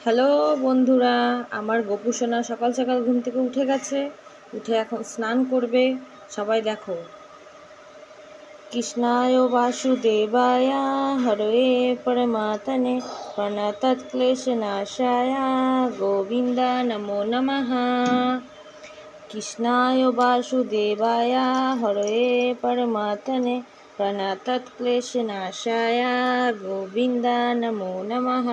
Hello বন্ধুরা, আমার গোপু সোনা সকাল সকাল ঘুম থেকে উঠে গেছে। উঠে এখন স্নান করবে। সবাই দেখো। কৃষ্ণায় বাসুদেবায় হরে পরমাত্মনে প্রণতক্লেশনাশায় গোবিন্দা নমো নমঃ। কৃষ্ণায় বাসুদেবায় হরে পরমাত্মনে প্রণতক্লেশনাশায় গোবিন্দা নমো নমঃ।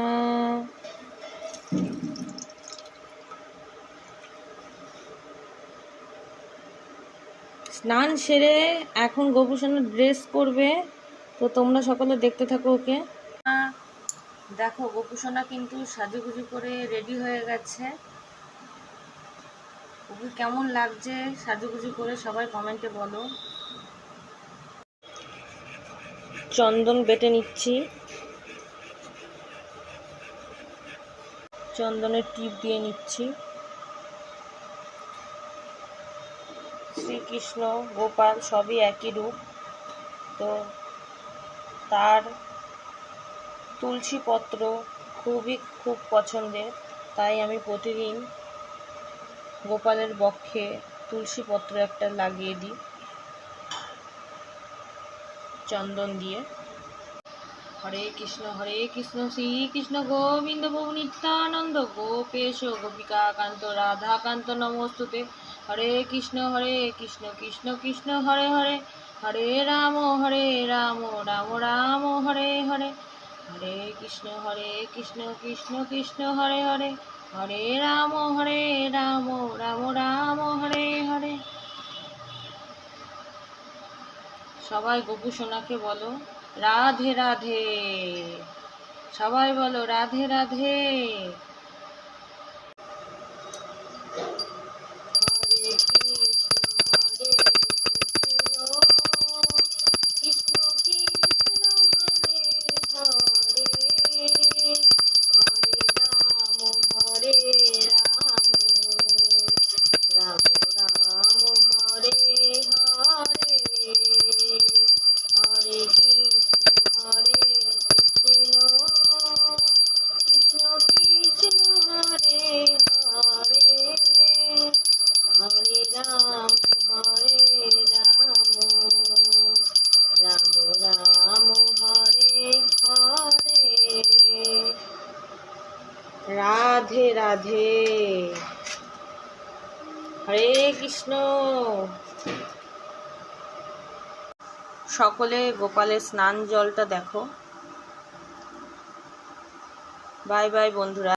স্নান সেরে এখন গোপুসোনা ড্রেস করবে, তো তোমরা সকলে দেখতে থাকো ওকে। দেখো গোপুসোনা কিন্তু সাজুগুজু করে রেডি হয়ে গেছে। ওকে কেমন লাগছে সাজুগুজু করে সবাই কমেন্টে বলো। চন্দন বেটে নিচ্ছি, চন্দনের টিপ দিয়ে নিচ্ছি। শ্রীকৃষ্ণ গোপাল সবই একই রূপ, তো তার তুলসী পত্র খুব পছন্দের, তাই আমি প্রতিদিন গোপালের বক্ষে তুলসী পত্র একটা লাগিয়ে দিই চন্দন দিয়ে। হরে কৃষ্ণ শ্রীকৃষ্ণ গোবিন্দ প্রভু নিত্যানন্দ গোপেশ গোপিকা কান্ত রাধা কান্ত নমস্তুতে। হরে কৃষ্ণ কৃষ্ণ কৃষ্ণ হরে হরে, হরে রাম রাম রাম হরে হরে। হরে কৃষ্ণ কৃষ্ণ কৃষ্ণ হরে হরে, হরে রাম রাম রাম হরে হরে। সবাই গোপু সোনাকে বলো রাধে রাধে। সবাই বলো রাধে রাধে। হরে কৃষ্ণ কৃষ্ণ হরে হরে, হরে রাম রাম রাম হরে হরে। হরে কৃষ্ণ কৃষ্ণ কৃষ্ণ হরে হরে, হরে রাম রাম রাম হরে হরে। রাধে রাধে। হরে কৃষ্ণ। সকলে গোপালের স্নান জলটা দেখো। বাই বাই বন্ধুরা।